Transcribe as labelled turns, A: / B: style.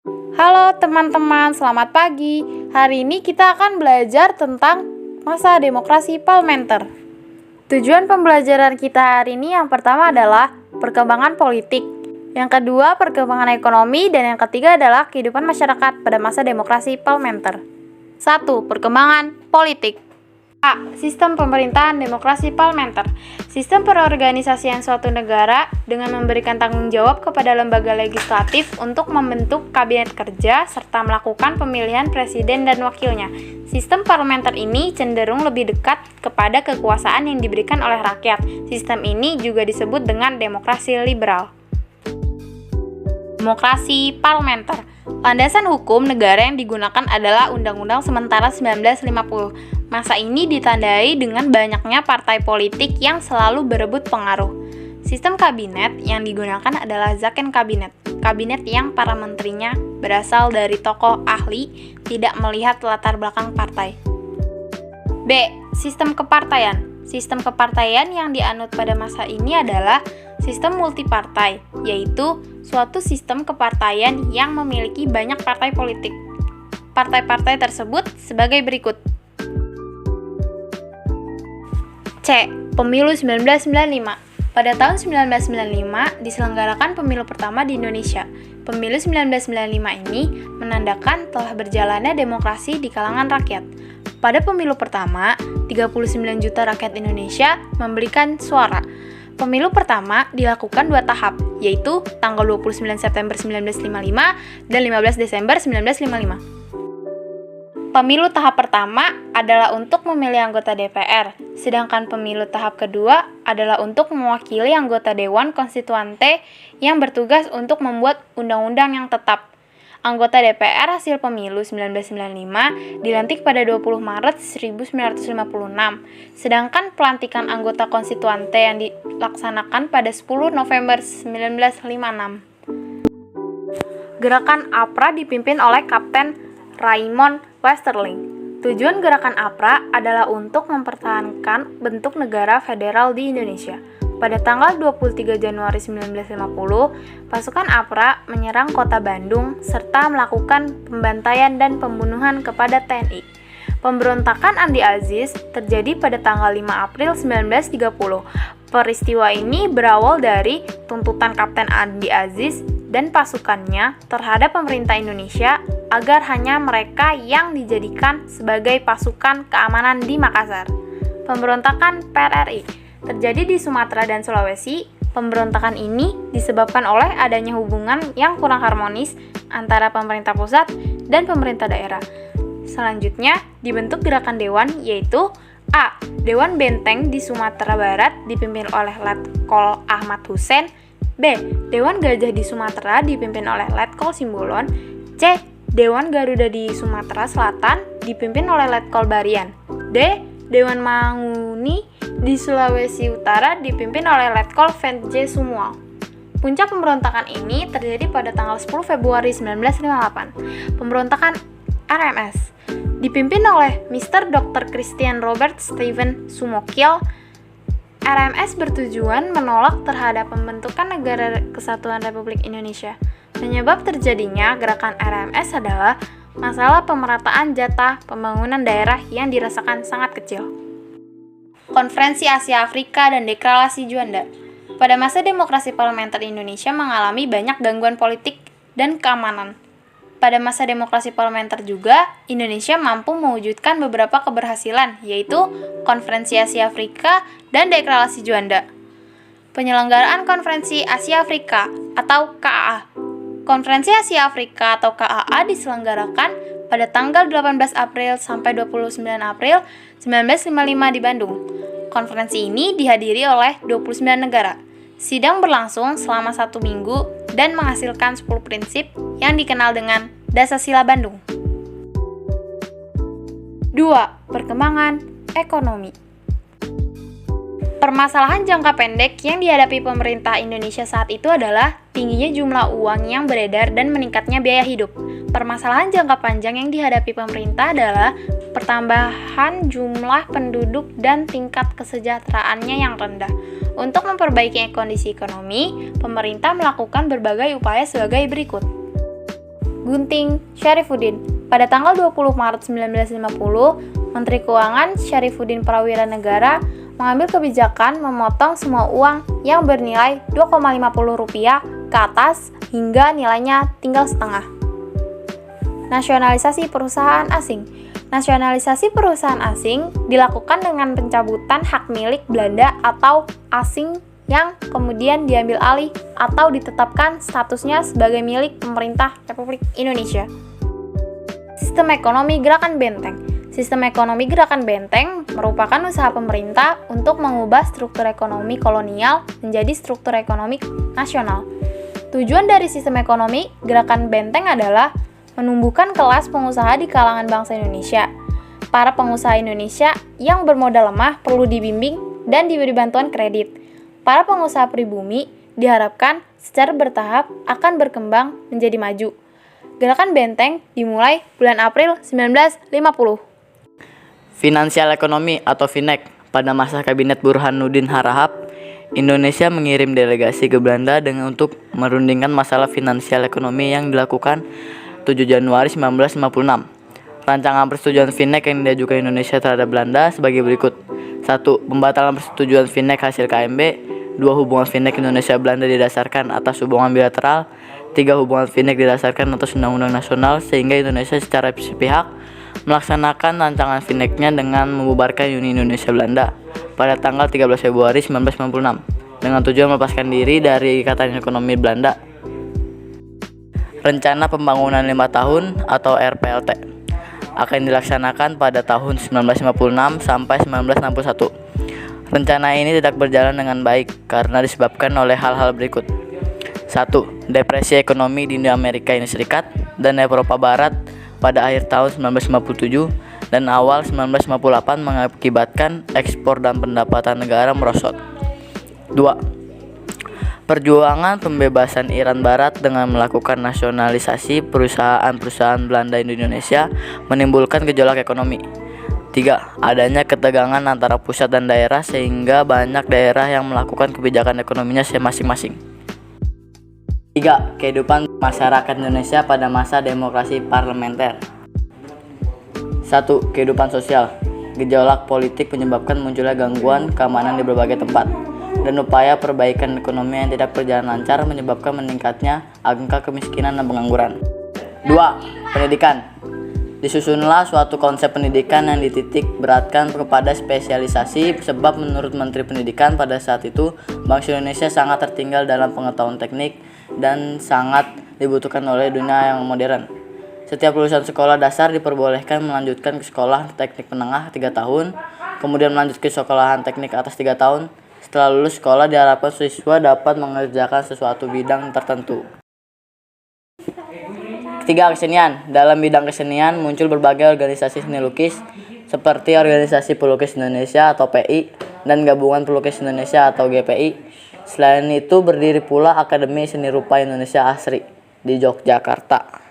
A: Halo teman-teman, selamat pagi. Hari ini kita akan belajar tentang masa demokrasi parlementer. Tujuan pembelajaran kita hari ini yang pertama adalah perkembangan politik, yang kedua perkembangan ekonomi, dan yang ketiga adalah kehidupan masyarakat pada masa demokrasi parlementer. 1. Perkembangan politik. A. Sistem pemerintahan demokrasi parlementer. Sistem perorganisasian suatu negara dengan memberikan tanggung jawab kepada lembaga legislatif untuk membentuk kabinet kerja serta melakukan pemilihan presiden dan wakilnya. Sistem parlementer ini cenderung lebih dekat kepada kekuasaan yang diberikan oleh rakyat. Sistem ini juga disebut dengan demokrasi liberal. Demokrasi parlementer. Landasan hukum negara yang digunakan adalah Undang-Undang Sementara 1950. Masa ini ditandai dengan banyaknya partai politik yang selalu berebut pengaruh. Sistem kabinet yang digunakan adalah Zaken Kabinet. Kabinet yang para menterinya berasal dari tokoh ahli, tidak melihat latar belakang partai. B. Sistem kepartaian. Sistem kepartaian yang dianut pada masa ini adalah sistem multipartai, yaitu suatu sistem kepartaian yang memiliki banyak partai politik. Partai-partai tersebut sebagai berikut. C. Pemilu 1995. Pada tahun 1995 diselenggarakan pemilu pertama di Indonesia. Pemilu 1995 ini menandakan telah berjalannya demokrasi di kalangan rakyat. Pada pemilu pertama, 39 juta rakyat Indonesia memberikan suara. Pemilu pertama dilakukan 2 tahap, yaitu tanggal 29 September 1955 dan 15 Desember 1955. Pemilu tahap pertama adalah untuk memilih anggota DPR, sedangkan pemilu tahap kedua adalah untuk mewakili anggota Dewan Konstituante yang bertugas untuk membuat undang-undang yang tetap. Anggota DPR hasil pemilu 1995 dilantik pada 20 Maret 1956, sedangkan pelantikan anggota konstituante yang dilaksanakan pada 10 November 1956. Gerakan APRA dipimpin oleh Kapten Raymond Westerling. Tujuan gerakan APRA adalah untuk mempertahankan bentuk negara federal di Indonesia. Pada tanggal 23 Januari 1950, pasukan APRA menyerang kota Bandung serta melakukan pembantaian dan pembunuhan kepada TNI. Pemberontakan Andi Aziz terjadi pada tanggal 5 April 1930. Peristiwa ini berawal dari tuntutan Kapten Andi Aziz dan pasukannya terhadap pemerintah Indonesia agar hanya mereka yang dijadikan sebagai pasukan keamanan di Makassar. Pemberontakan PRRI terjadi di Sumatera dan Sulawesi. Pemberontakan ini disebabkan oleh adanya hubungan yang kurang harmonis antara pemerintah pusat dan pemerintah daerah. Selanjutnya, dibentuk gerakan dewan, yaitu A. Dewan Benteng di Sumatera Barat dipimpin oleh Letkol Ahmad Hussein. B. Dewan Gajah di Sumatera dipimpin oleh Letkol Simbolon. C. Dewan Garuda di Sumatera Selatan dipimpin oleh Letkol Barian. D. Dewan Manguni di Sulawesi Utara dipimpin oleh Letkol Ventje Sumual. Puncak pemberontakan ini terjadi pada tanggal 10 Februari 1958. Pemberontakan RMS dipimpin oleh Mr. Dr. Christian Robert Stephen Sumokil. RMS bertujuan menolak terhadap pembentukan Negara Kesatuan Republik Indonesia. Penyebab terjadinya gerakan RMS adalah masalah pemerataan jatah pembangunan daerah yang dirasakan sangat kecil. Konferensi Asia Afrika dan Deklarasi Juanda. Pada masa demokrasi parlementer Indonesia mengalami banyak gangguan politik dan keamanan. Pada masa demokrasi parlementer juga, Indonesia mampu mewujudkan beberapa keberhasilan, yaitu Konferensi Asia Afrika dan Deklarasi Juanda. Penyelenggaraan Konferensi Asia Afrika atau KAA. Konferensi Asia Afrika atau KAA diselenggarakan pada tanggal 18 April sampai 29 April 1955 di Bandung. Konferensi ini dihadiri oleh 29 negara. Sidang berlangsung selama 1 minggu dan menghasilkan 10 prinsip yang dikenal dengan Dasar-Sila Bandung. 2. Perkembangan ekonomi. Permasalahan jangka pendek yang dihadapi pemerintah Indonesia saat itu adalah tingginya jumlah uang yang beredar dan meningkatnya biaya hidup. Permasalahan jangka panjang yang dihadapi pemerintah adalah pertambahan jumlah penduduk dan tingkat kesejahteraannya yang rendah. Untuk memperbaiki kondisi ekonomi, pemerintah melakukan berbagai upaya sebagai berikut. Gunting Syarifuddin. Pada tanggal 20 Maret 1950, Menteri Keuangan Syarifuddin Prawira Negara mengambil kebijakan memotong semua uang yang bernilai Rp2,50 ke atas hingga nilainya tinggal setengah. Nasionalisasi perusahaan asing. Nasionalisasi perusahaan asing dilakukan dengan pencabutan hak milik Belanda atau asing yang kemudian diambil alih atau ditetapkan statusnya sebagai milik pemerintah Republik Indonesia. Sistem ekonomi gerakan benteng. Sistem ekonomi gerakan benteng merupakan usaha pemerintah untuk mengubah struktur ekonomi kolonial menjadi struktur ekonomi nasional. Tujuan dari sistem ekonomi gerakan benteng adalah menumbuhkan kelas pengusaha di kalangan bangsa Indonesia. Para pengusaha Indonesia yang bermodal lemah perlu dibimbing dan diberi bantuan kredit. Para pengusaha pribumi diharapkan secara bertahap akan berkembang menjadi maju. Gerakan benteng dimulai bulan April 1950.
B: Finansial ekonomi atau FINEK. Pada masa Kabinet Burhanuddin Harahap, Indonesia mengirim delegasi ke Belanda dengan untuk merundingkan masalah finansial ekonomi yang dilakukan 7 Januari 1956. Rancangan persetujuan FINEK yang diajukan Indonesia terhadap Belanda sebagai berikut. 1. Pembatalan persetujuan FINEK hasil KMB. 2. Hubungan FINEK Indonesia-Belanda didasarkan atas hubungan bilateral. 3. Hubungan FINEK didasarkan atas undang-undang nasional sehingga Indonesia secara sepihak melaksanakan rancangan FINEK-nya dengan membubarkan Uni Indonesia Belanda pada tanggal 13 Februari 1996 dengan tujuan melepaskan diri dari Ikatan Ekonomi Belanda. Rencana Pembangunan 5 Tahun atau RPLT akan dilaksanakan pada tahun 1956 sampai 1961. Rencana ini tidak berjalan dengan baik karena disebabkan oleh hal-hal berikut. 1. Depresi ekonomi di Amerika Serikat dan Eropa Barat pada akhir tahun 1957 dan awal 1958 mengakibatkan ekspor dan pendapatan negara merosot. 2. Perjuangan pembebasan Iran Barat dengan melakukan nasionalisasi perusahaan-perusahaan Belanda di Indonesia menimbulkan gejolak ekonomi. 3. Adanya ketegangan antara pusat dan daerah sehingga banyak daerah yang melakukan kebijakan ekonominya masing-masing. 3. Kehidupan masyarakat Indonesia pada masa demokrasi parlementer. 1. Kehidupan sosial. Gejolak politik menyebabkan munculnya gangguan keamanan di berbagai tempat, dan upaya perbaikan ekonomi yang tidak berjalan lancar menyebabkan meningkatnya angka kemiskinan dan pengangguran. 2. Pendidikan. Disusunlah suatu konsep pendidikan yang dititik beratkan kepada spesialisasi sebab menurut Menteri Pendidikan pada saat itu bangsa Indonesia sangat tertinggal dalam pengetahuan teknik dan sangat dibutuhkan oleh dunia yang modern. Setiap lulusan sekolah dasar diperbolehkan melanjutkan ke sekolah teknik menengah 3 tahun, kemudian melanjut ke sekolahan teknik atas 3 tahun. Setelah lulus sekolah diharapkan siswa dapat mengerjakan sesuatu bidang tertentu. 3. Kesenian. Dalam bidang kesenian muncul berbagai organisasi seni lukis seperti Organisasi Pelukis Indonesia atau PI dan Gabungan Pelukis Indonesia atau GPI. Selain itu berdiri pula Akademi Seni Rupa Indonesia ASRI di Yogyakarta.